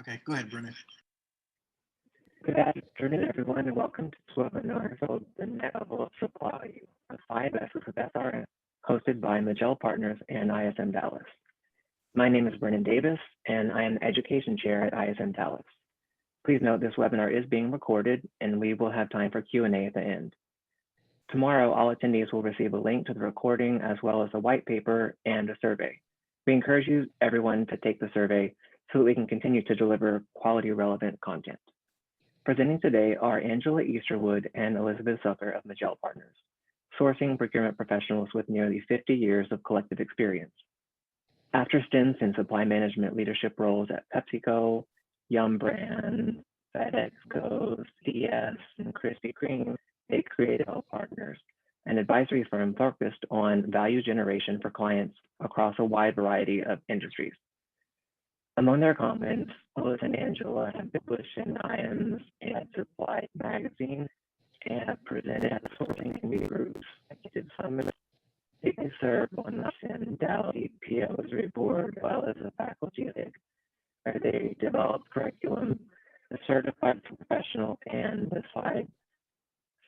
Okay, go ahead, Brennan. Good afternoon, everyone, and welcome to this webinar called The Net Level of Supplier, the 5 S's of SRM, hosted by Majel Partners and ISM Dallas. My name is Brennan Davis, and I am the Education Chair at ISM Dallas. Please note this webinar is being recorded, and we will have time for Q&A at the end. Tomorrow, all attendees will receive a link to the recording as well as a white paper and a survey. We encourage everyone to take the survey so that we can continue to deliver quality relevant content. Presenting today are Angela Easterwood and Elizabeth Zucker of Majel Partners, sourcing procurement professionals with nearly 50 years of collective experience. After stints in supply management leadership roles at PepsiCo, Yum Brands, FedEx, CDS, and Krispy Kreme, they created Majel Partners, an advisory firm focused on value generation for clients across a wide variety of industries. Among their comments, Lois and Angela have been published in IAMS and Supply magazine and have presented at sourcing committee groups. They serve on the ISM Dallas PO's board as well as a faculty league, where they develop curriculum, the certified professional, and the 5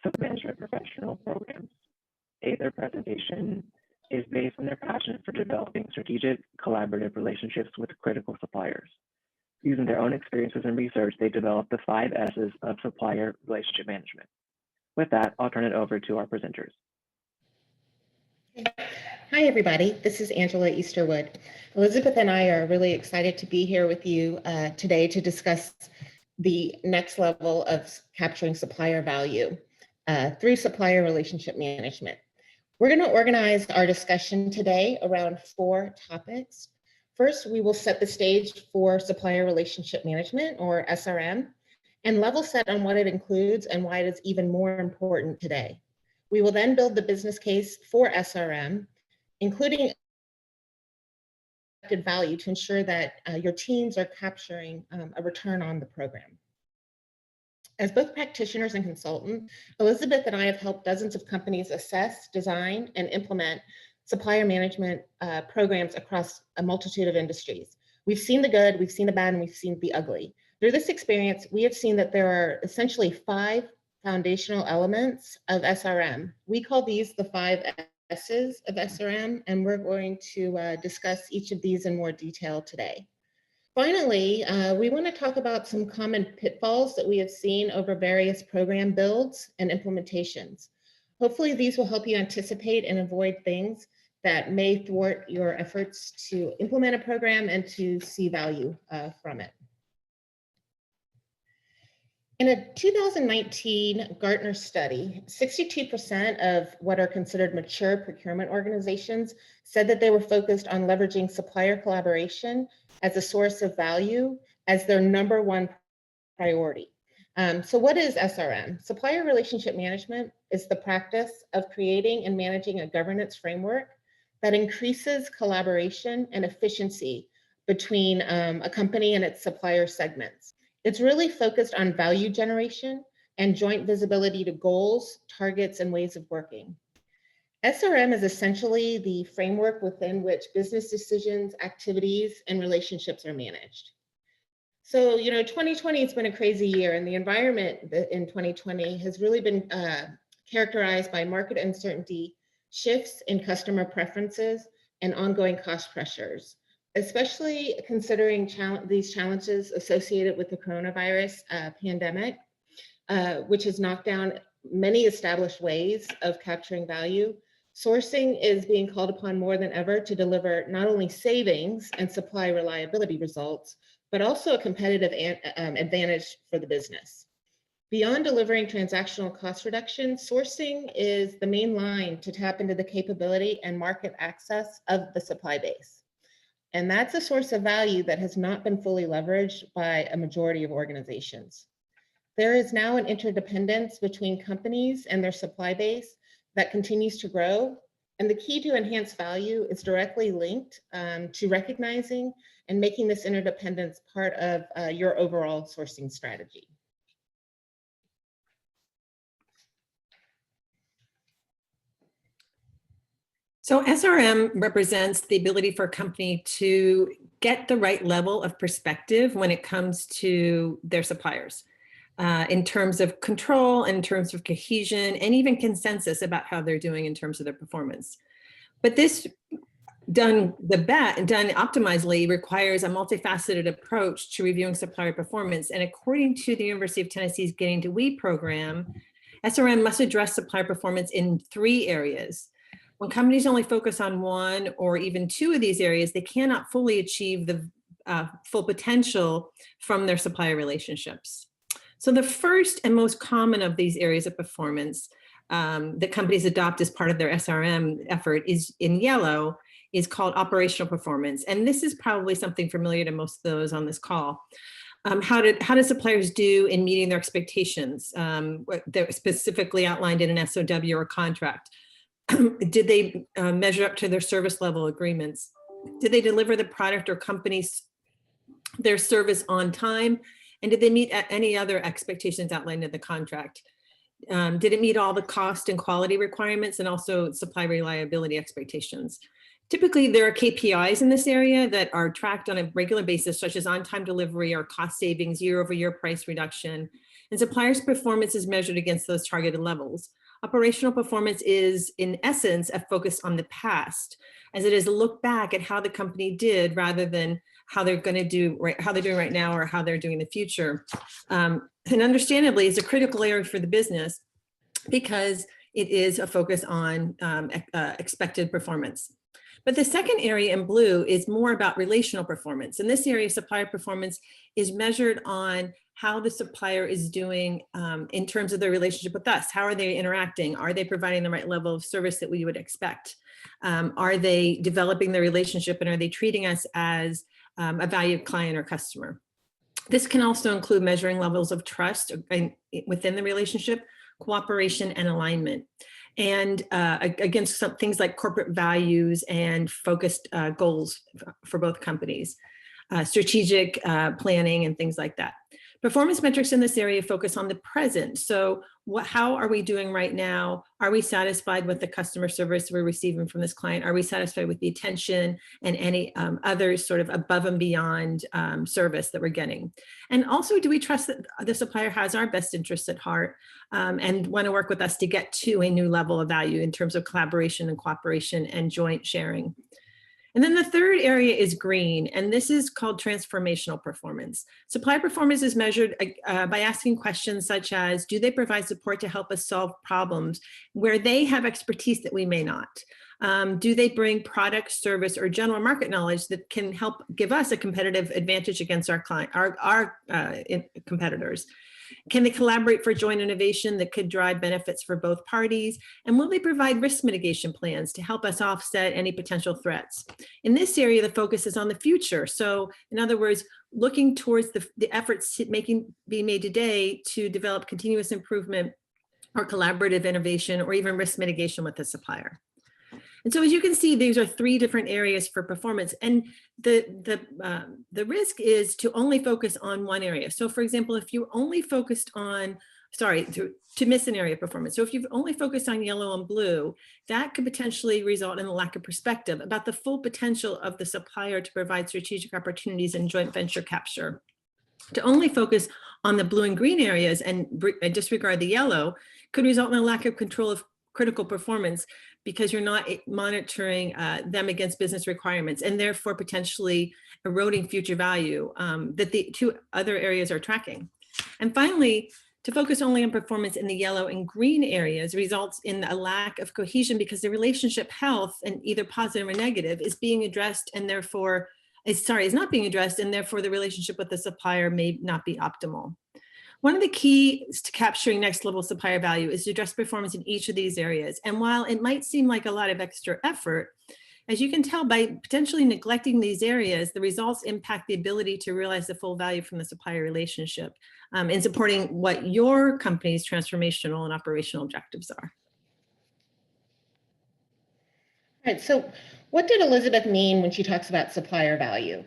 sub-management professional programs. Their presentation is based on their passion for developing strategic, collaborative relationships with critical suppliers. Using their own experiences and research, they developed the 5 S's of supplier relationship management. With that, I'll turn it over to our presenters. Hi, everybody. This is Angela Easterwood. Elizabeth and I are really excited to be here with you today to discuss the next level of capturing supplier value through supplier relationship management. We're going to organize our discussion today around 4 topics. First, we will set the stage for supplier relationship management, or SRM, and level set on what it includes and why it is even more important today. We will then build the business case for SRM, including value to ensure that your teams are capturing a return on the program. As both practitioners and consultants, Elizabeth and I have helped dozens of companies assess, design, and implement supplier management programs across a multitude of industries. We've seen the good, we've seen the bad, and we've seen the ugly. Through this experience, we have seen that there are essentially 5 foundational elements of SRM. We call these the 5 S's of SRM, and we're going to discuss each of these in more detail today. Finally, we want to talk about some common pitfalls that we have seen over various program builds and implementations. Hopefully, these will help you anticipate and avoid things that may thwart your efforts to implement a program and to see value from it. In a 2019 Gartner study, 62% of what are considered mature procurement organizations said that they were focused on leveraging supplier collaboration as a source of value as their #1 priority. So what is SRM? Supplier relationship management is the practice of creating and managing a governance framework that increases collaboration and efficiency between a company and its supplier segments. It's really focused on value generation and joint visibility to goals, targets, and ways of working. SRM is essentially the framework within which business decisions, activities, and relationships are managed. So, 2020 has been a crazy year, and the environment in 2020 has really been characterized by market uncertainty, shifts in customer preferences, and ongoing cost pressures, especially considering these challenges associated with the coronavirus pandemic, which has knocked down many established ways of capturing value. Sourcing is being called upon more than ever to deliver not only savings and supply reliability results, but also a competitive advantage for the business. Beyond delivering transactional cost reduction, sourcing is the main line to tap into the capability and market access of the supply base. And that's a source of value that has not been fully leveraged by a majority of organizations. There is now an interdependence between companies and their supply base that continues to grow. And the key to enhanced value is directly linked to recognizing and making this interdependence part of your overall sourcing strategy. So SRM represents the ability for a company to get the right level of perspective when it comes to their suppliers, in terms of control, in terms of cohesion, and even consensus about how they're doing in terms of their performance. But this done optimizedly requires a multifaceted approach to reviewing supplier performance. And according to the University of Tennessee's Getting to We program, SRM must address supplier performance in 3 areas. When companies only focus on 1 or even 2 of these areas, they cannot fully achieve the full potential from their supplier relationships. So the first and most common of these areas of performance that companies adopt as part of their SRM effort is in yellow, is called operational performance. And this is probably something familiar to most of those on this call. How did suppliers do in meeting their expectations? They're specifically outlined in an SOW or contract. Did they measure up to their service level agreements? Did they deliver the product or their service on time? And did they meet any other expectations outlined in the contract? Did it meet all the cost and quality requirements and also supply reliability expectations? Typically, there are KPIs in this area that are tracked on a regular basis, such as on-time delivery or cost savings, year-over-year price reduction, and suppliers' performance is measured against those targeted levels. Operational performance is, in essence, a focus on the past, as it is a look back at how the company did rather than how they're going to do, how they're doing right now or how they're doing in the future. And understandably, it's a critical area for the business because it is a focus on expected performance. But the second area in blue is more about relational performance. In this area, supplier performance is measured on how the supplier is doing in terms of their relationship with us. How are they interacting? Are they providing the right level of service that we would expect? Are they developing their relationship and are they treating us as a valued client or customer? This can also include measuring levels of trust within the relationship, cooperation, and alignment. And against some things like corporate values and focused goals for both companies, strategic planning and things like that. Performance metrics in this area focus on the present. So how are we doing right now? Are we satisfied with the customer service we're receiving from this client? Are we satisfied with the attention and any other sort of above and beyond service that we're getting? And also, do we trust that the supplier has our best interests at heart and want to work with us to get to a new level of value in terms of collaboration and cooperation and joint sharing? And then the third area is green, and this is called transformational performance. Supplier performance is measured by asking questions such as, do they provide support to help us solve problems where they have expertise that we may not? Do they bring product, service, or general market knowledge that can help give us a competitive advantage against our competitors? Can they collaborate for joint innovation that could drive benefits for both parties? And will they provide risk mitigation plans to help us offset any potential threats? In this area, the focus is on the future. So in other words, looking towards the efforts being made today to develop continuous improvement or collaborative innovation or even risk mitigation with the supplier. And so as you can see, these are 3 different areas for performance. And the risk is to only focus on one area. So for example, if you only focused on, to miss an area of performance. So if you've only focused on yellow and blue, that could potentially result in a lack of perspective about the full potential of the supplier to provide strategic opportunities and joint venture capture. To only focus on the blue and green areas and disregard the yellow could result in a lack of control of critical performance because you're not monitoring them against business requirements and therefore potentially eroding future value that the 2 other areas are tracking. And finally, to focus only on performance in the yellow and green areas results in a lack of cohesion because the relationship health, and either positive or negative, is being addressed and therefore, is not being addressed, and therefore the relationship with the supplier may not be optimal. One of the keys to capturing next level supplier value is to address performance in each of these areas. And while it might seem like a lot of extra effort, as you can tell by potentially neglecting these areas, the results impact the ability to realize the full value from the supplier relationship in supporting what your company's transformational and operational objectives are. All right, so what did Elizabeth mean when she talks about supplier value?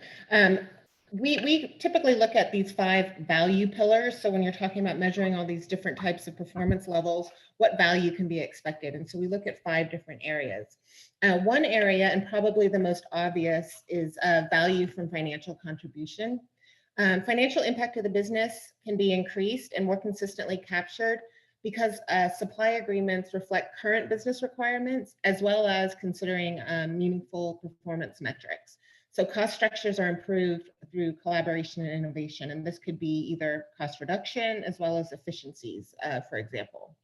We typically look at these 5 value pillars. So when you're talking about measuring all these different types of performance levels, what value can be expected? And so we look at 5 different areas. One area, and probably the most obvious, is value from financial contribution. Financial impact of the business can be increased and more consistently captured because supply agreements reflect current business requirements, as well as considering meaningful performance metrics. So cost structures are improved through collaboration and innovation, and this could be either cost reduction as well as efficiencies, for example.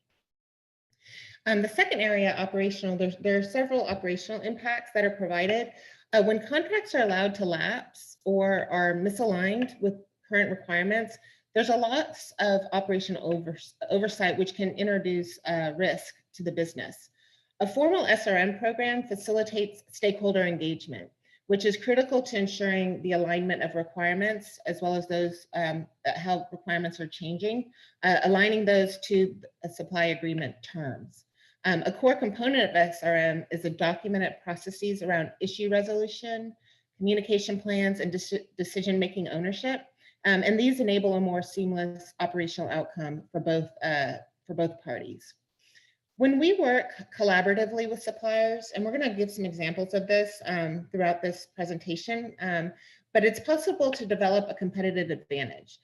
The second area, operational, there are several operational impacts that are provided. When contracts are allowed to lapse or are misaligned with current requirements, there's a lot of operational oversight, which can introduce risk to the business. A formal SRM program facilitates stakeholder engagement, which is critical to ensuring the alignment of requirements, as well as those how requirements are changing, aligning those to a supply agreement terms. A core component of SRM is the documented processes around issue resolution, communication plans, and decision-making ownership. And these enable a more seamless operational outcome for both parties. When we work collaboratively with suppliers, and we're going to give some examples of this throughout this presentation, but it's possible to develop a competitive advantage.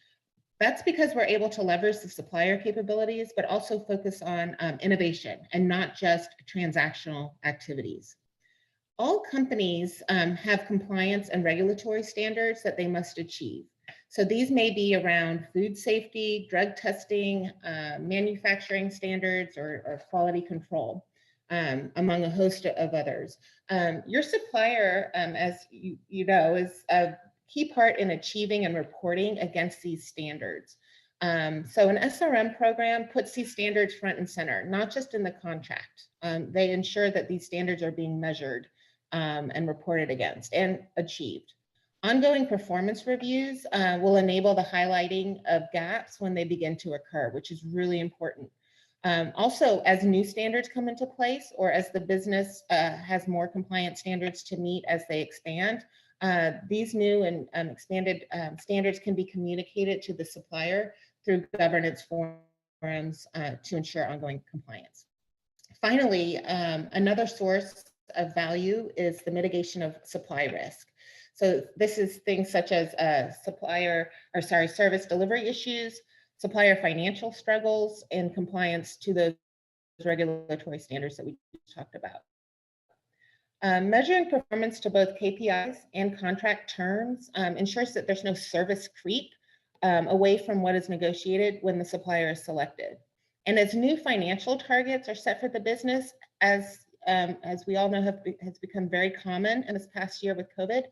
That's because we're able to leverage the supplier capabilities, but also focus on innovation and not just transactional activities. All companies have compliance and regulatory standards that they must achieve. So these may be around food safety, drug testing, manufacturing standards, or quality control, among a host of others. Your supplier, as you know, is a key part in achieving and reporting against these standards. So an SRM program puts these standards front and center, not just in the contract. They ensure that these standards are being measured and reported against and achieved. Ongoing performance reviews will enable the highlighting of gaps when they begin to occur, which is really important. Also, as new standards come into place, or as the business has more compliant standards to meet as they expand, these new and expanded standards can be communicated to the supplier through governance forums to ensure ongoing compliance. Finally, another source of value is the mitigation of supply risk. So this is things such as service delivery issues, supplier financial struggles, and compliance to those regulatory standards that we talked about. Measuring performance to both KPIs and contract terms ensures that there's no service creep away from what is negotiated when the supplier is selected. And as new financial targets are set for the business, as we all know has become very common in this past year with COVID,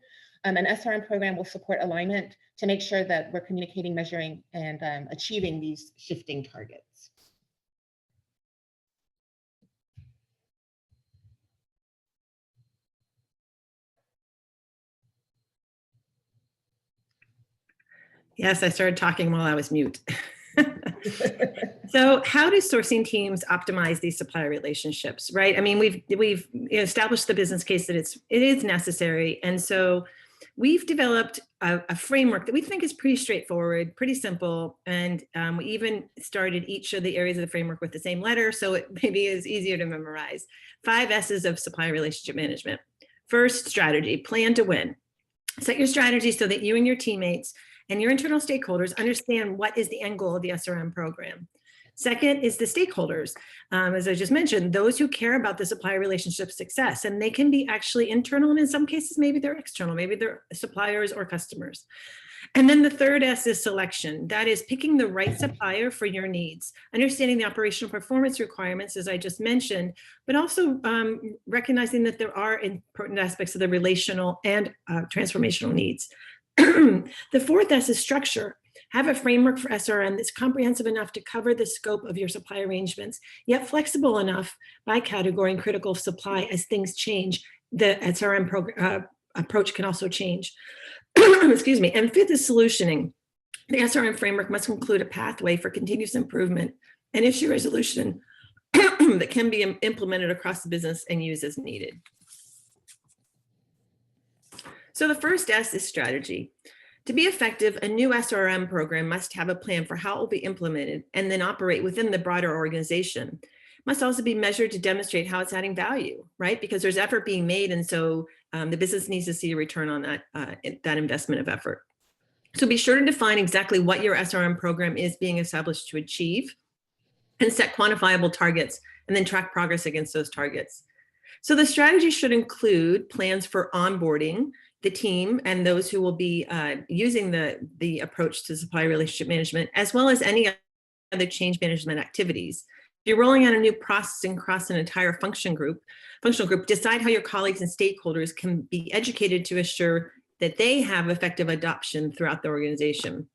an SRM program will support alignment to make sure that we're communicating, measuring, and achieving these shifting targets. Yes, I started talking while I was mute. So how do sourcing teams optimize these supplier relationships, right? I mean, we've established the business case that it is necessary. And so we've developed a framework that we think is pretty straightforward, pretty simple. And we even started each of the areas of the framework with the same letter, so it maybe is easier to memorize. 5 S's of supplier relationship management. First, strategy, plan to win. Set your strategy so that you and your teammates and your internal stakeholders understand what is the end goal of the SRM program. Second is the stakeholders. As I just mentioned, those who care about the supplier relationship success, and they can be actually internal, and in some cases, maybe they're external, maybe they're suppliers or customers. And then the third S is selection. That is picking the right supplier for your needs, understanding the operational performance requirements, as I just mentioned, but also recognizing that there are important aspects of the relational and transformational needs. The fourth S is structure. Have a framework for SRM that's comprehensive enough to cover the scope of your supply arrangements, yet flexible enough by category and critical supply as things change. The SRM approach can also change. Excuse me. And fifth is solutioning. The SRM framework must include a pathway for continuous improvement and issue resolution that can be implemented across the business and used as needed. So the first S is strategy. To be effective, a new SRM program must have a plan for how it will be implemented and then operate within the broader organization. It must also be measured to demonstrate how it's adding value, right? Because there's effort being made, and so the business needs to see a return on that investment of effort. So be sure to define exactly what your SRM program is being established to achieve, and set quantifiable targets, and then track progress against those targets. So the strategy should include plans for onboarding the team and those who will be using the approach to supplier relationship management, as well as any other change management activities. If you're rolling out a new process across an entire functional group, decide how your colleagues and stakeholders can be educated to assure that they have effective adoption throughout the organization.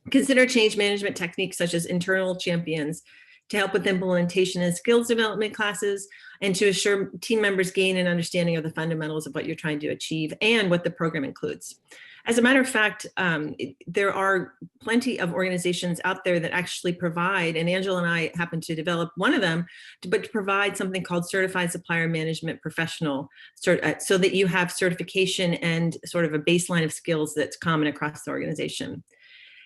Consider change management techniques such as internal champions to help with implementation and skills development classes, and to assure team members gain an understanding of the fundamentals of what you're trying to achieve and what the program includes. As a matter of fact, there are plenty of organizations out there that actually provide, and Angela and I happen to develop one of them, but to provide something called Certified Supplier Management Professional, so that you have certification and sort of a baseline of skills that's common across the organization.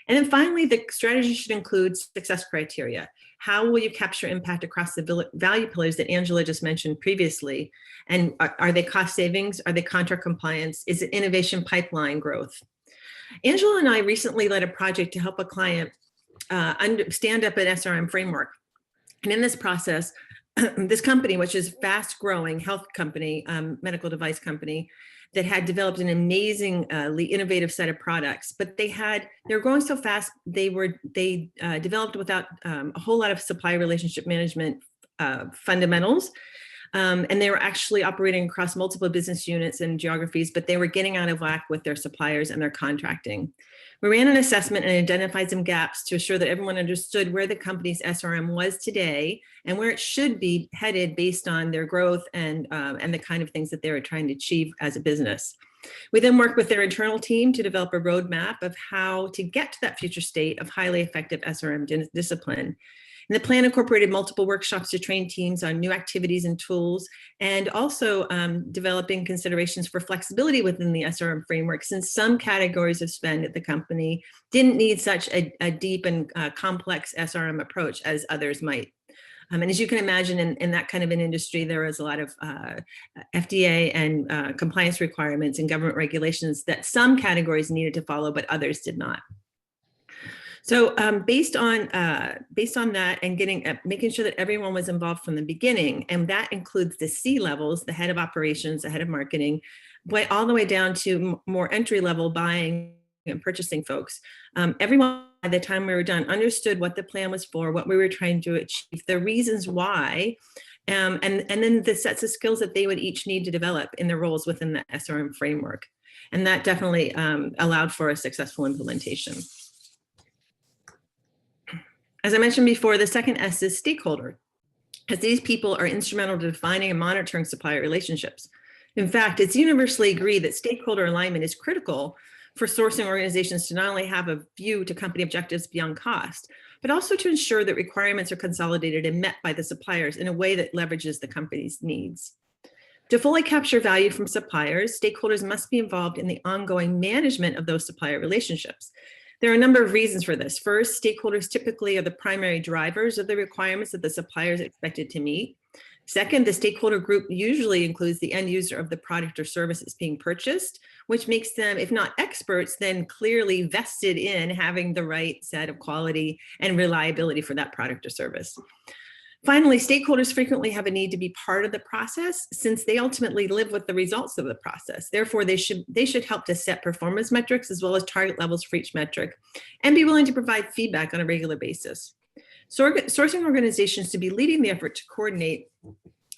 And then finally, the strategy should include success criteria. How will you capture impact across the value pillars that Angela just mentioned previously? And are they cost savings? Are they contract compliance? Is it innovation pipeline growth? Angela and I recently led a project to help a client stand up an SRM framework. And in this process, this company, which is fast growing health company, medical device company, that had developed an amazingly innovative set of products, but they were growing so fast, they developed without a whole lot of supply relationship management fundamentals. And they were actually operating across multiple business units and geographies, but they were getting out of whack with their suppliers and their contracting. We ran an assessment and identified some gaps to assure that everyone understood where the company's SRM was today and where it should be headed based on their growth and the kind of things that they were trying to achieve as a business. We then worked with their internal team to develop a roadmap of how to get to that future state of highly effective SRM discipline. And the plan incorporated multiple workshops to train teams on new activities and tools, and also developing considerations for flexibility within the SRM framework, since some categories of spend at the company didn't need such a deep and complex SRM approach as others might. And as you can imagine, in that kind of an industry, there is a lot of FDA and compliance requirements and government regulations that some categories needed to follow, but others did not. So based on that and making sure that everyone was involved from the beginning, and that includes the C levels, the head of operations, the head of marketing, but all the way down to more entry level buying and purchasing folks. Everyone by the time we were done understood what the plan was for, what we were trying to achieve, the reasons why, and then the sets of skills that they would each need to develop in their roles within the SRM framework. And that definitely allowed for a successful implementation. As I mentioned before, the second S is stakeholder, as these people are instrumental to defining and monitoring supplier relationships. In fact, it's universally agreed that stakeholder alignment is critical for sourcing organizations to not only have a view to company objectives beyond cost, but also to ensure that requirements are consolidated and met by the suppliers in a way that leverages the company's needs. To fully capture value from suppliers, stakeholders must be involved in the ongoing management of those supplier relationships. There are a number of reasons for this. First, stakeholders typically are the primary drivers of the requirements that the supplier is expected to meet. Second, the stakeholder group usually includes the end user of the product or service that's being purchased, which makes them, if not experts, then clearly vested in having the right set of quality and reliability for that product or service. Finally, stakeholders frequently have a need to be part of the process, since they ultimately live with the results of the process. Therefore, they should help to set performance metrics as well as target levels for each metric, and be willing to provide feedback on a regular basis. So sourcing organizations to be leading the effort to coordinate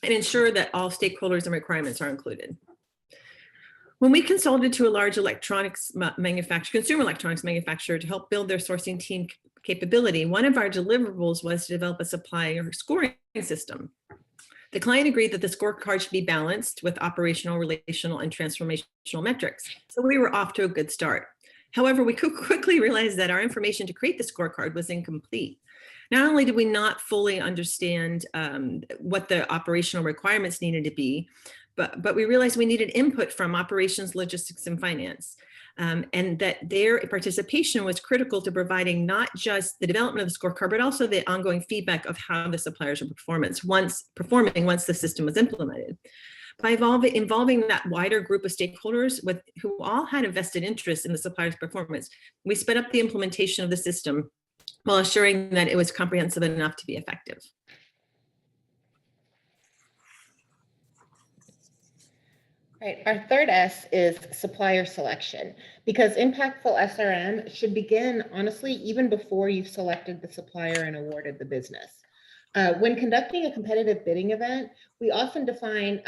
and ensure that all stakeholders and requirements are included. When we consulted to a large consumer electronics manufacturer to help build their sourcing team capability, one of our deliverables was to develop a supplier scoring system. The client agreed that the scorecard should be balanced with operational, relational, and transformational metrics. So we were off to a good start. However, we quickly realized that our information to create the scorecard was incomplete. Not only did we not fully understand what the operational requirements needed to be, but we realized we needed input from operations, logistics, and finance. and that their participation was critical to providing not just the development of the scorecard, but also the ongoing feedback of how the suppliers are performing once the system was implemented. By involving that wider group of stakeholders who all had a vested interest in the supplier's performance, we sped up the implementation of the system while assuring that it was comprehensive enough to be effective. Right. Our third S is supplier selection, because impactful SRM should begin, honestly, even before you've selected the supplier and awarded the business. When conducting a competitive bidding event, we often define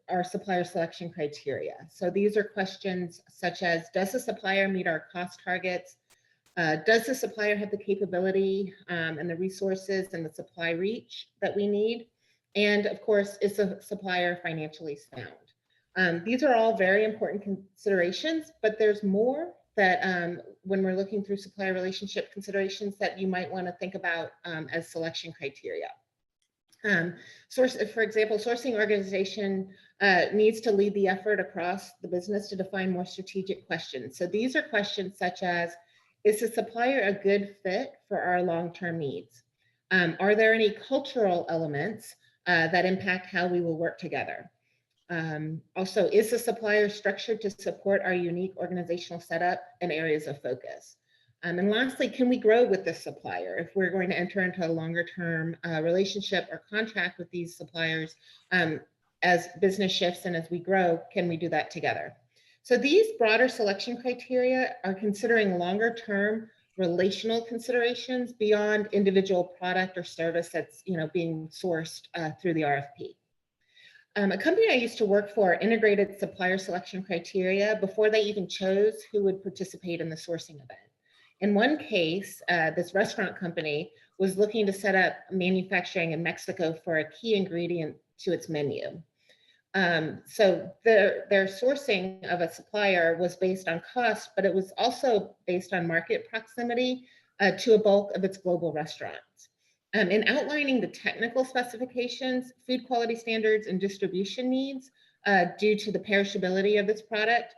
our supplier selection criteria. So these are questions such as, does the supplier meet our cost targets? Does the supplier have the capability and the resources and the supply reach that we need? And of course, is the supplier financially sound? These are all very important considerations, but there's more that when we're looking through supplier relationship considerations that you might want to think about as selection criteria. For example, sourcing organization needs to lead the effort across the business to define more strategic questions. So these are questions such as, is the supplier a good fit for our long-term needs? Are there any cultural elements that impact how we will work together? Also, is the supplier structured to support our unique organizational setup and areas of focus? And lastly, can we grow with this supplier? If we're going to enter into a longer term relationship or contract with these suppliers, as business shifts and as we grow, can we do that together? So these broader selection criteria are considering longer term relational considerations beyond individual product or service that's being sourced through the RFP. A company I used to work for integrated supplier selection criteria before they even chose who would participate in the sourcing event. In one case, this restaurant company was looking to set up manufacturing in Mexico for a key ingredient to its menu. So their sourcing of a supplier was based on cost, but it was also based on market proximity to a bulk of its global restaurants. In outlining the technical specifications, food quality standards, and distribution needs due to the perishability of this product,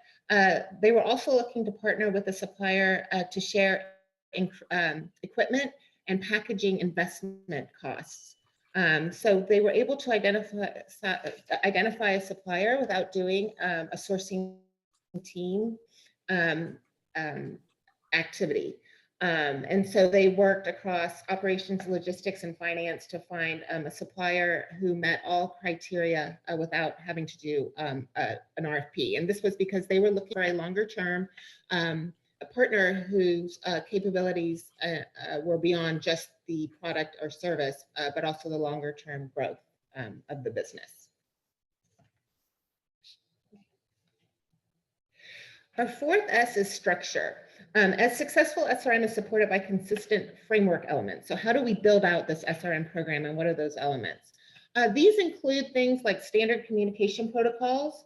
they were also looking to partner with a supplier to share equipment and packaging investment costs. So they were able to identify a supplier without doing a sourcing team activity. And so they worked across operations, logistics, and finance to find a supplier who met all criteria without having to do an RFP. And this was because they were looking for a longer term a partner whose capabilities were beyond just the product or service, but also the longer term growth of the business. Our fourth S is structure. As successful SRM is supported by consistent framework elements. So how do we build out this SRM program, and what are those elements? These include things like standard communication protocols,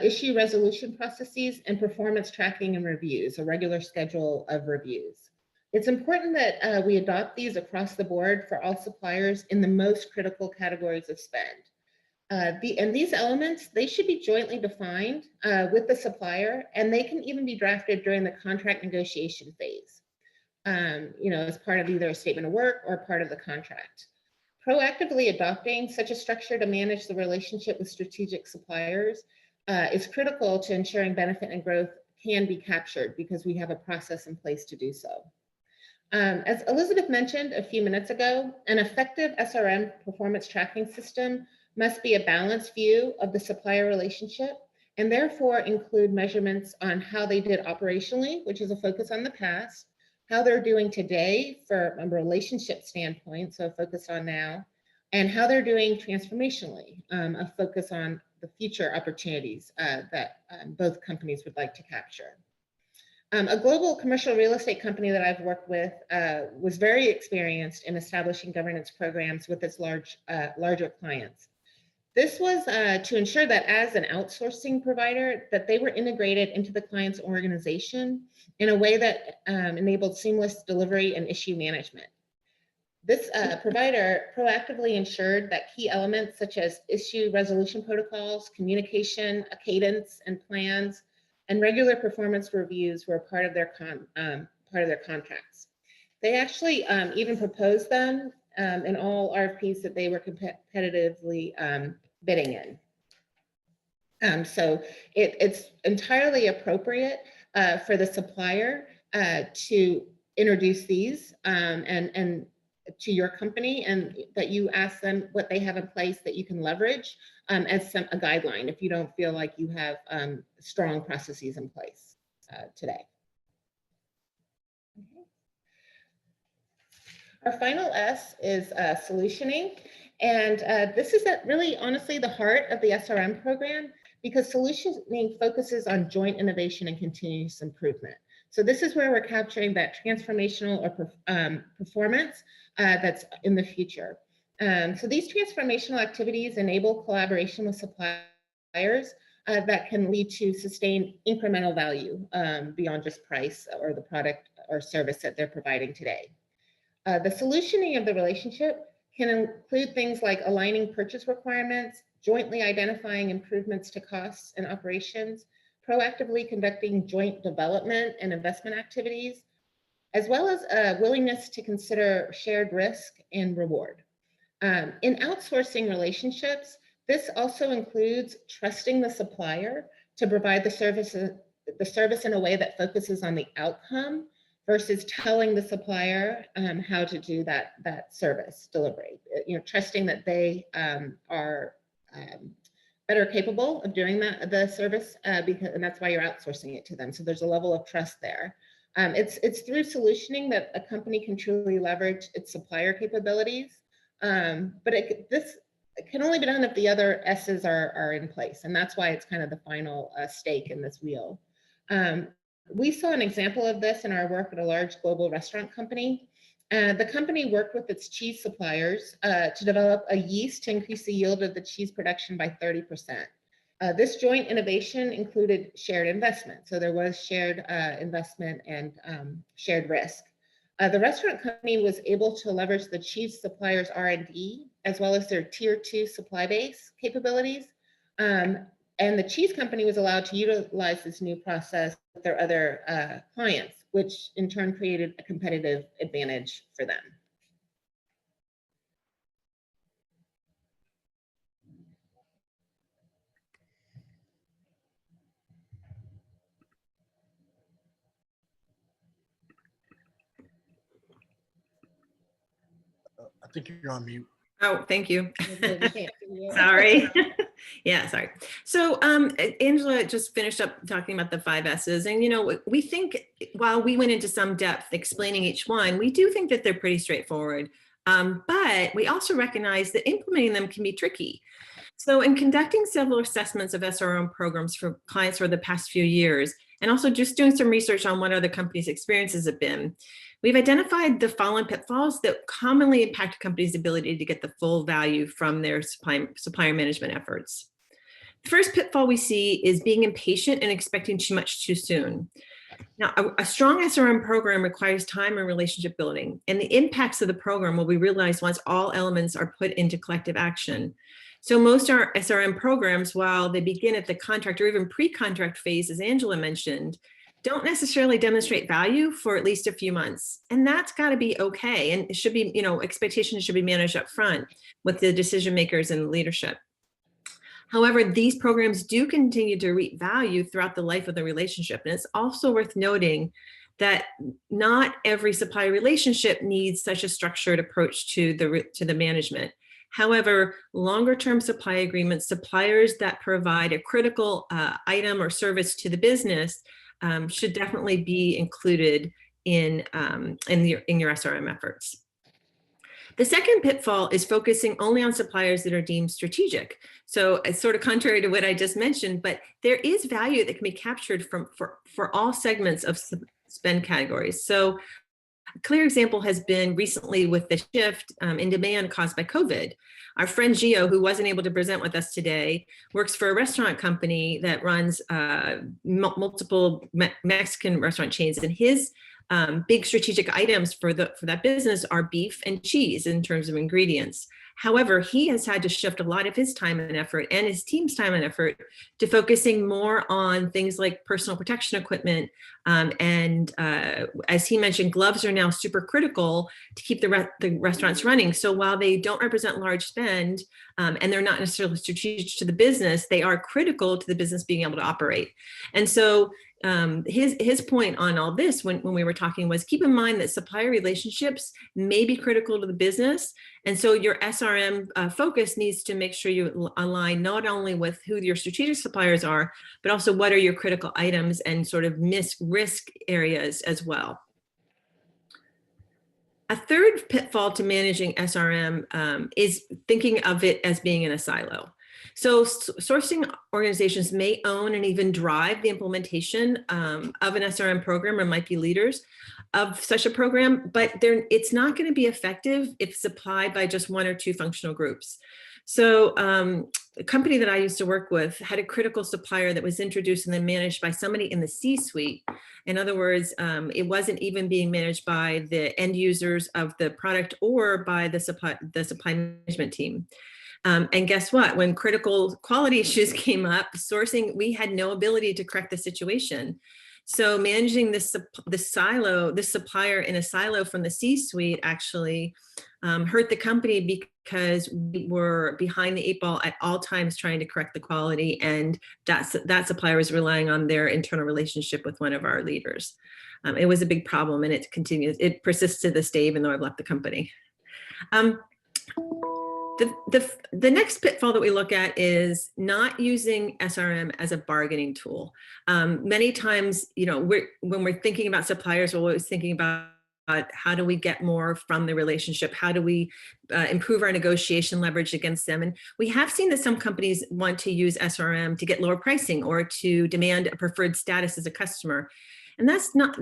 issue resolution processes, and performance tracking and reviews, a regular schedule of reviews. It's important that we adopt these across the board for all suppliers in the most critical categories of spend. And these elements, they should be jointly defined with the supplier, and they can even be drafted during the contract negotiation phase, as part of either a statement of work or part of the contract. Proactively adopting such a structure to manage the relationship with strategic suppliers is critical to ensuring benefit and growth can be captured, because we have a process in place to do so. As Elizabeth mentioned a few minutes ago, an effective SRM performance tracking system must be a balanced view of the supplier relationship, and therefore include measurements on how they did operationally, which is a focus on the past, how they're doing today from a relationship standpoint, so a focus on now, and how they're doing transformationally, a focus on the future opportunities that both companies would like to capture. A global commercial real estate company that I've worked with was very experienced in establishing governance programs with its larger clients. This was to ensure that as an outsourcing provider, that they were integrated into the client's organization in a way that enabled seamless delivery and issue management. This provider proactively ensured that key elements such as issue resolution protocols, communication, cadence, and plans, and regular performance reviews were part of their contracts. They actually even proposed them in all RFPs that they were competitively bidding in. So it's entirely appropriate for the supplier to introduce these and to your company, and that you ask them what they have in place that you can leverage as a guideline if you don't feel like you have strong processes in place today. Okay. Our final S is solutioning. And this is really honestly the heart of the SRM program, because solutioning focuses on joint innovation and continuous improvement. So this is where we're capturing that transformational or performance that's in the future. So these transformational activities enable collaboration with suppliers that can lead to sustained incremental value beyond just price or the product or service that they're providing today. The solutioning of the relationship can include things like aligning purchase requirements, jointly identifying improvements to costs and operations, proactively conducting joint development and investment activities, as well as a willingness to consider shared risk and reward. In outsourcing relationships, this also includes trusting the supplier to provide the service in a way that focuses on the outcome versus telling the supplier how to do that service delivery. Trusting that they are better capable of doing the service, and that's why you're outsourcing it to them. So there's a level of trust there. It's through solutioning that a company can truly leverage its supplier capabilities, but this can only be done if the other S's are in place, and that's why it's kind of the final stake in this wheel. We saw an example of this in our work at a large global restaurant company. The company worked with its cheese suppliers to develop a yeast to increase the yield of the cheese production by 30%. This joint innovation included shared investment. So there was shared investment and shared risk. The restaurant company was able to leverage the cheese supplier's R&D as well as their tier 2 supply base capabilities. And the cheese company was allowed to utilize this new process with their other clients, which in turn created a competitive advantage for them. I think you're on mute. Oh, thank you. We can't see you. Sorry. Yeah, sorry. So Angela just finished up talking about the 5 S's. And, we think while we went into some depth explaining each one, we do think that they're pretty straightforward. But we also recognize that implementing them can be tricky. So in conducting several assessments of SRM programs for clients for the past few years, and also just doing some research on what other companies' experiences have been, we've identified the following pitfalls that commonly impact a company's ability to get the full value from their supplier management efforts. The first pitfall we see is being impatient and expecting too much too soon. Now, a strong SRM program requires time and relationship building, and the impacts of the program will be realized once all elements are put into collective action. So most of our SRM programs, while they begin at the contract or even pre-contract phase, as Angela mentioned, don't necessarily demonstrate value for at least a few months. And that's got to be okay. And it should be, expectations should be managed up front with the decision makers and leadership. However, these programs do continue to reap value throughout the life of the relationship. And it's also worth noting that not every supplier relationship needs such a structured approach to the management. However, longer-term supply agreements, suppliers that provide a critical item or service to the business should definitely be included in your SRM efforts. The second pitfall is focusing only on suppliers that are deemed strategic. So it's sort of contrary to what I just mentioned, but there is value that can be captured for all segments of spend categories. So a clear example has been recently with the shift in demand caused by COVID. Our friend Gio, who wasn't able to present with us today, works for a restaurant company that runs multiple Mexican restaurant chains, and his big strategic items for that business are beef and cheese in terms of ingredients. However, he has had to shift a lot of his time and effort and his team's time and effort to focusing more on things like personal protection equipment. As he mentioned, gloves are now super critical to keep the restaurants running. So while they don't represent large spend and they're not necessarily strategic to the business, they are critical to the business being able to operate. And so his point on all this when we were talking was, keep in mind that supplier relationships may be critical to the business. And so your SRM focus needs to make sure you align not only with who your strategic suppliers are, but also what are your critical items and sort of risk areas as well. A third pitfall to managing SRM is thinking of it as being in a silo. So sourcing organizations may own and even drive the implementation of an SRM program, or might be leaders of such a program, but it's not going to be effective if supplied by just one or two functional groups. So the company that I used to work with had a critical supplier that was introduced and then managed by somebody in the C-suite. In other words, it wasn't even being managed by the end users of the product or by the supply management team. And guess what? When critical quality issues came up, we had no ability to correct the situation. So managing this supplier in a silo from the C-suite actually hurt the company, because we were behind the 8 ball at all times trying to correct the quality, and that supplier was relying on their internal relationship with one of our leaders. It was a big problem, and it continues. It persists to this day, even though I've left the company. The next pitfall that we look at is not using SRM as a bargaining tool. Many times, when we're thinking about suppliers, we're always thinking about how do we get more from the relationship? How do we improve our negotiation leverage against them? And we have seen that some companies want to use SRM to get lower pricing or to demand a preferred status as a customer. And that's not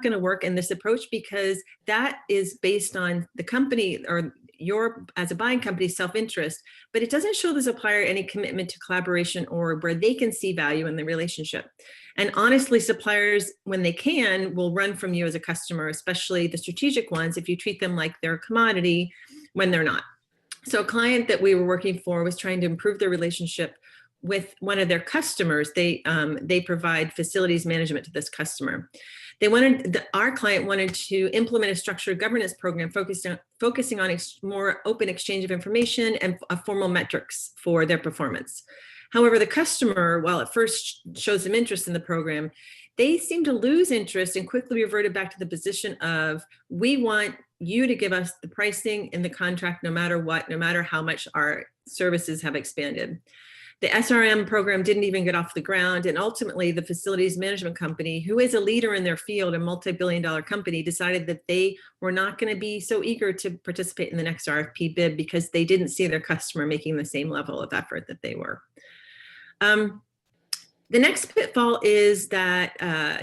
going to work in this approach, because that is based on the company or your, as a buying company, self-interest, but it doesn't show the supplier any commitment to collaboration or where they can see value in the relationship. And honestly, suppliers, when they can, will run from you as a customer, especially the strategic ones, if you treat them like they're a commodity when they're not. So a client that we were working for was trying to improve their relationship with one of their customers. They provide facilities management to this customer. Our client wanted to implement a structured governance program focusing on more open exchange of information and formal metrics for their performance. However, the customer, while at first showed some interest in the program, they seemed to lose interest and quickly reverted back to the position of, we want you to give us the pricing in the contract no matter what, no matter how much our services have expanded. The SRM program didn't even get off the ground, and ultimately the facilities management company, who is a leader in their field, a multi-billion-dollar company, decided that they were not going to be so eager to participate in the next RFP bid because they didn't see their customer making the same level of effort that they were. The next pitfall is that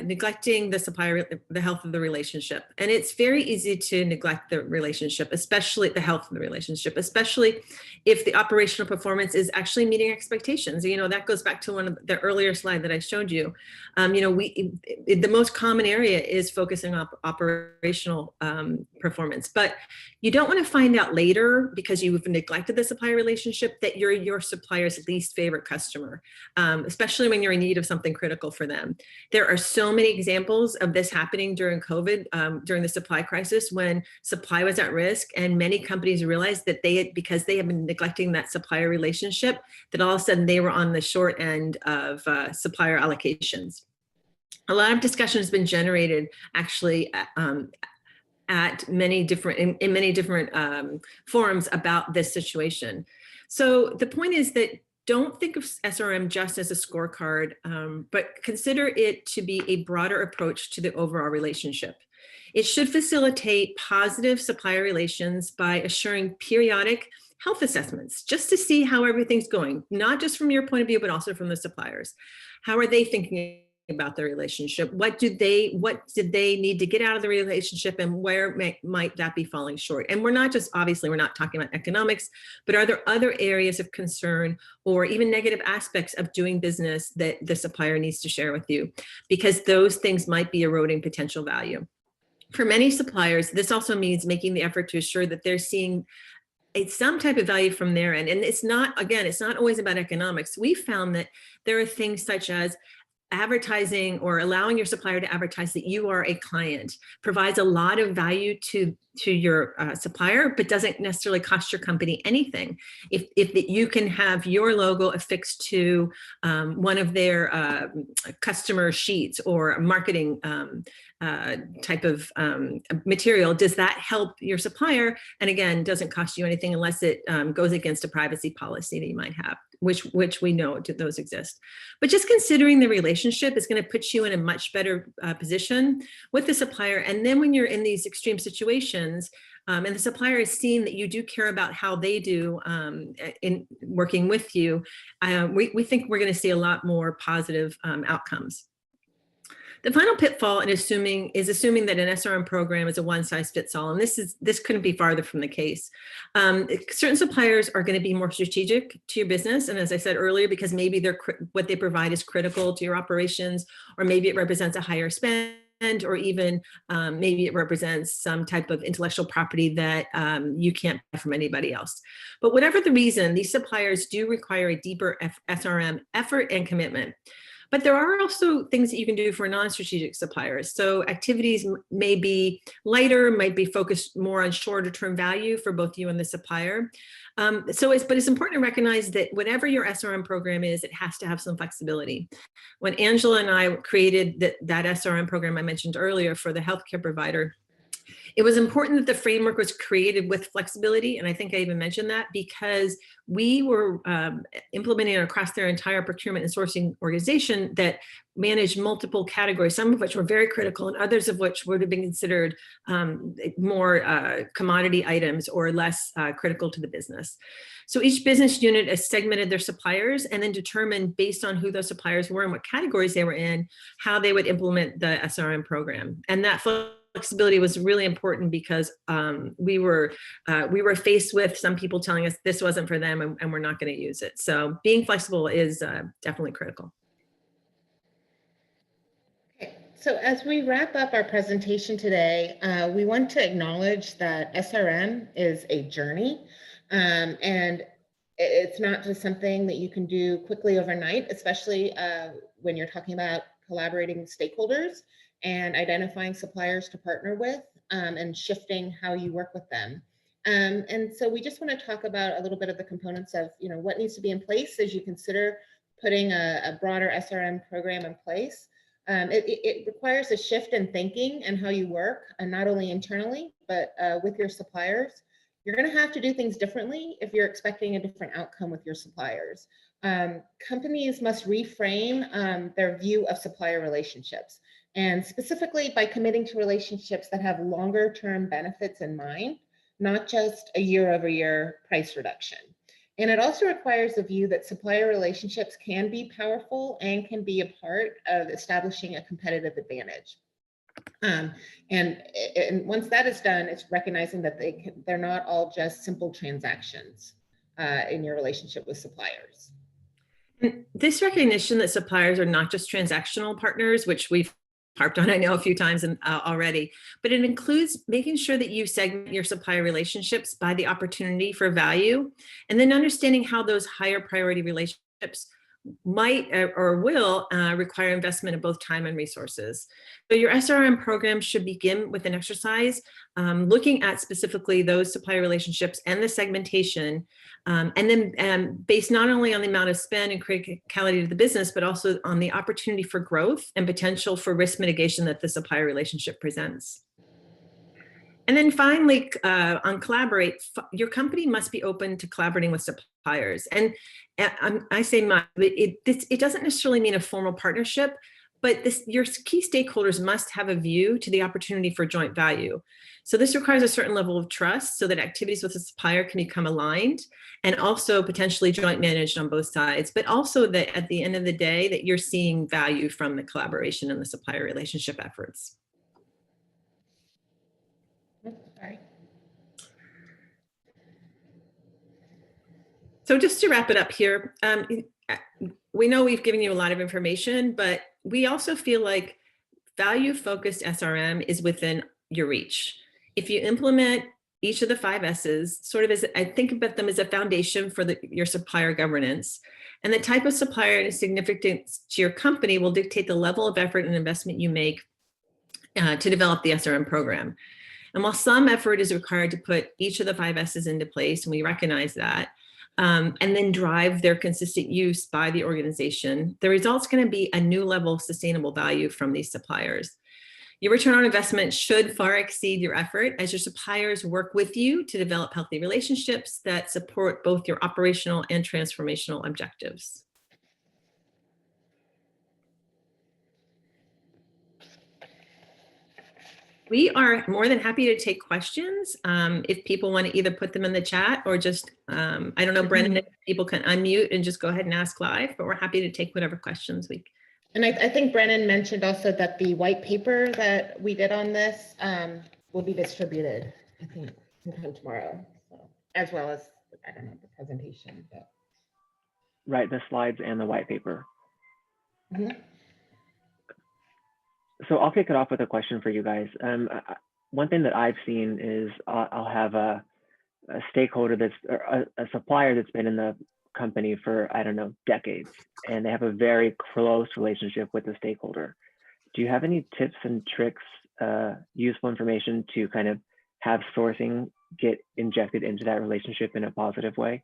neglecting the supplier, the health of the relationship. And it's very easy to neglect the relationship, especially the health of the relationship, especially if the operational performance is actually meeting expectations. That goes back to one of the earlier slide that I showed you. The most common area is focusing on operational performance, but you don't want to find out later, because you've neglected the supplier relationship, that you're your supplier's least favorite customer, especially when you're in need of something critical for them. There are so many examples of this happening during COVID, during the supply crisis, when supply was at risk, and many companies realized that because they had been neglecting that supplier relationship, that all of a sudden they were on the short end of supplier allocations. A lot of discussion has been generated actually at many different forums about this situation. So the point is that don't think of SRM just as a scorecard, but consider it to be a broader approach to the overall relationship. It should facilitate positive supplier relations by assuring periodic health assessments, just to see how everything's going, not just from your point of view, but also from the suppliers. How are they thinking about their relationship? What did they need to get out of the relationship, and where might that be falling short? And we're not talking about economics, but are there other areas of concern or even negative aspects of doing business that the supplier needs to share with you? Because those things might be eroding potential value. For many suppliers, this also means making the effort to assure that they're seeing it's some type of value from their end. And it's not, again, it's not always about economics. We found that there are things such as advertising or allowing your supplier to advertise that you are a client provides a lot of value to your supplier, but doesn't necessarily cost your company anything. If you can have your logo affixed to one of their customer sheets or a marketing type of material, does that help your supplier? And again, doesn't cost you anything unless it goes against a privacy policy that you might have, which we know those exist. But just considering the relationship is going to put you in a much better position with the supplier. And then when you're in these extreme situations, and the supplier is seeing that you do care about how they do in working with you, we think we're going to see a lot more positive outcomes. The final pitfall is assuming that an SRM program is a one-size-fits-all, and this couldn't be farther from the case. Certain suppliers are going to be more strategic to your business, and as I said earlier, because maybe what they provide is critical to your operations, or maybe it represents a higher spend, or even maybe it represents some type of intellectual property that you can't buy from anybody else. But whatever the reason, these suppliers do require a deeper SRM effort and commitment. But there are also things that you can do for non-strategic suppliers. So activities may be lighter, might be focused more on shorter term value for both you and the supplier. But it's important to recognize that whatever your SRM program is, it has to have some flexibility. When Angela and I created that SRM program I mentioned earlier for the healthcare provider, it was important that the framework was created with flexibility, and I think I even mentioned that because we were implementing across their entire procurement and sourcing organization that managed multiple categories, some of which were very critical and others of which would have been considered more commodity items or less critical to the business. So each business unit has segmented their suppliers and then determined based on who those suppliers were and what categories they were in, how they would implement the SRM program. And that flexibility was really important because we were faced with some people telling us this wasn't for them and we're not going to use it. So being flexible is definitely critical. Okay, so as we wrap up our presentation today, we want to acknowledge that SRM is a journey, and it's not just something that you can do quickly overnight, especially when you're talking about collaborating with stakeholders and identifying suppliers to partner with, and shifting how you work with them. And so we just want to talk about a little bit of the components of, what needs to be in place as you consider putting a broader SRM program in place. It requires a shift in thinking and how you work, and not only internally, but with your suppliers. You're going to have to do things differently if you're expecting a different outcome with your suppliers. Companies must reframe their view of supplier relationships, and specifically by committing to relationships that have longer term benefits in mind, not just a year-over-year price reduction. And it also requires a view that supplier relationships can be powerful and can be a part of establishing a competitive advantage. And once that is done, it's recognizing that they're not all just simple transactions in your relationship with suppliers. This recognition that suppliers are not just transactional partners, which we've harped on, I know, a few times already, but it includes making sure that you segment your supplier relationships by the opportunity for value, and then understanding how those higher priority relationships might or will require investment of both time and resources. So your SRM program should begin with an exercise looking at specifically those supplier relationships and the segmentation, and then based not only on the amount of spend and criticality to the business, but also on the opportunity for growth and potential for risk mitigation that the supplier relationship presents. And then finally, on collaborate, your company must be open to collaborating with suppliers. And I say must, it doesn't necessarily mean a formal partnership, but your key stakeholders must have a view to the opportunity for joint value. So this requires a certain level of trust so that activities with the supplier can become aligned and also potentially joint managed on both sides, but also that at the end of the day that you're seeing value from the collaboration and the supplier relationship efforts. Sorry. So just to wrap it up here, we know we've given you a lot of information, but we also feel like value-focused SRM is within your reach. If you implement each of the 5 S's sort of as, I think about them as a foundation for your supplier governance. And the type of supplier and significance to your company will dictate the level of effort and investment you make to develop the SRM program. And while some effort is required to put each of the 5 S's into place, and we recognize that, and then drive their consistent use by the organization, the result's going to be a new level of sustainable value from these suppliers. Your return on investment should far exceed your effort as your suppliers work with you to develop healthy relationships that support both your operational and transformational objectives. We are more than happy to take questions if people want to either put them in the chat or just, I don't know, Brendan, if people can unmute and just go ahead and ask live, but we're happy to take whatever questions we. And I think Brennan mentioned also that the white paper that we did on this will be distributed, I think, sometime tomorrow, so, as well as, I don't know, the presentation. But. Right, the slides and the white paper. Mm-hmm. So I'll kick it off with a question for you guys. One thing that I've seen is I'll have a stakeholder that's a supplier that's been in the company for, I don't know, decades, and they have a very close relationship with the stakeholder. Do you have any tips and tricks, useful information to kind of have sourcing get injected into that relationship in a positive way?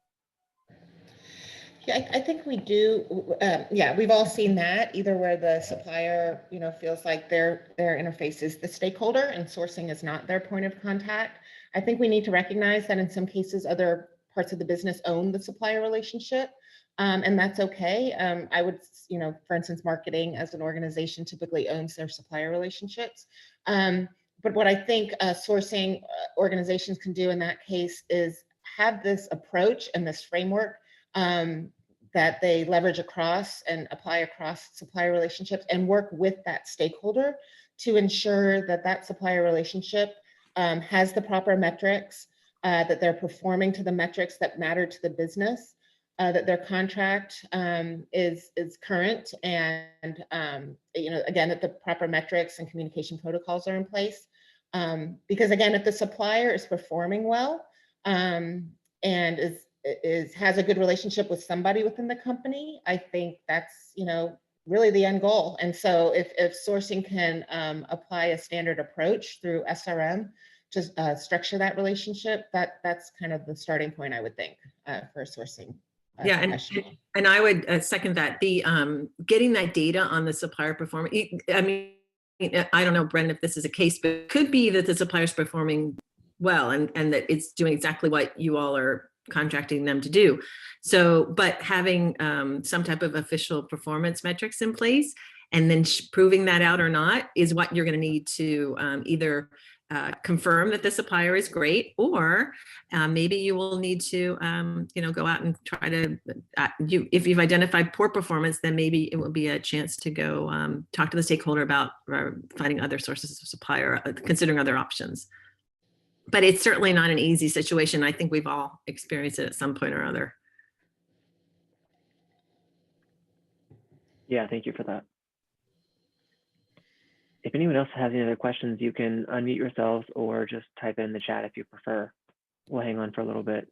Yeah, I think we do. Yeah, we've all seen that, either where the supplier, feels like their interface is the stakeholder and sourcing is not their point of contact. I think we need to recognize that in some cases, other parts of the business own the supplier relationship, and that's okay. I would, for instance, marketing as an organization typically owns their supplier relationships. But what I think sourcing organizations can do in that case is have this approach and this framework that they leverage across and apply across supplier relationships and work with that stakeholder to ensure that that supplier relationship has the proper metrics, that they're performing to the metrics that matter to the business, that their contract is current, and again, that the proper metrics and communication protocols are in place. Because again, if the supplier is performing well and has a good relationship with somebody within the company, I think that's really the end goal. And so if sourcing can apply a standard approach through SRM to structure that relationship, that's kind of the starting point, I would think, for sourcing. Yeah, and I would second that. The getting that data on the supplier performance. I mean, I don't know, Brendan, if this is a case, but it could be that the supplier is performing well and that it's doing exactly what you all are contracting them to do. So, but having some type of official performance metrics in place and then proving that out or not is what you're going to need to either confirm that the supplier is great, or maybe you will need to go out and try to if you've identified poor performance, then maybe it will be a chance to go talk to the stakeholder about finding other sources of supplier, considering other options. But it's certainly not an easy situation. I think we've all experienced it at some point or other. Yeah, thank you for that. If anyone else has any other questions, you can unmute yourselves or just type in the chat if you prefer. We'll hang on for a little bit.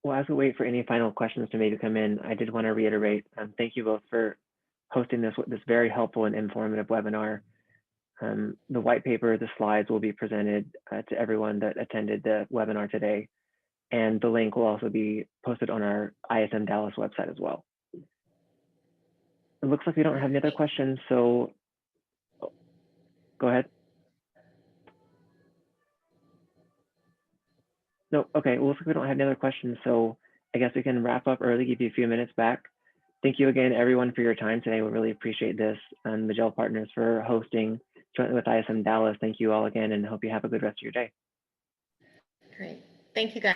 Well, as we wait for any final questions to maybe come in, I did want to reiterate, thank you both for hosting this very helpful and informative webinar. The white paper, the slides will be presented to everyone that attended the webinar today, and the link will also be posted on our ISM Dallas website as well. It looks like we don't have any other questions, so go ahead. No, okay, well, looks like we don't have any other questions, so I guess we can wrap up early, give you a few minutes back. Thank you again, everyone, for your time today. We really appreciate this, and Majel Partners for hosting jointly with ISM Dallas. Thank you all again, and hope you have a good rest of your day. Great. Thank you, guys.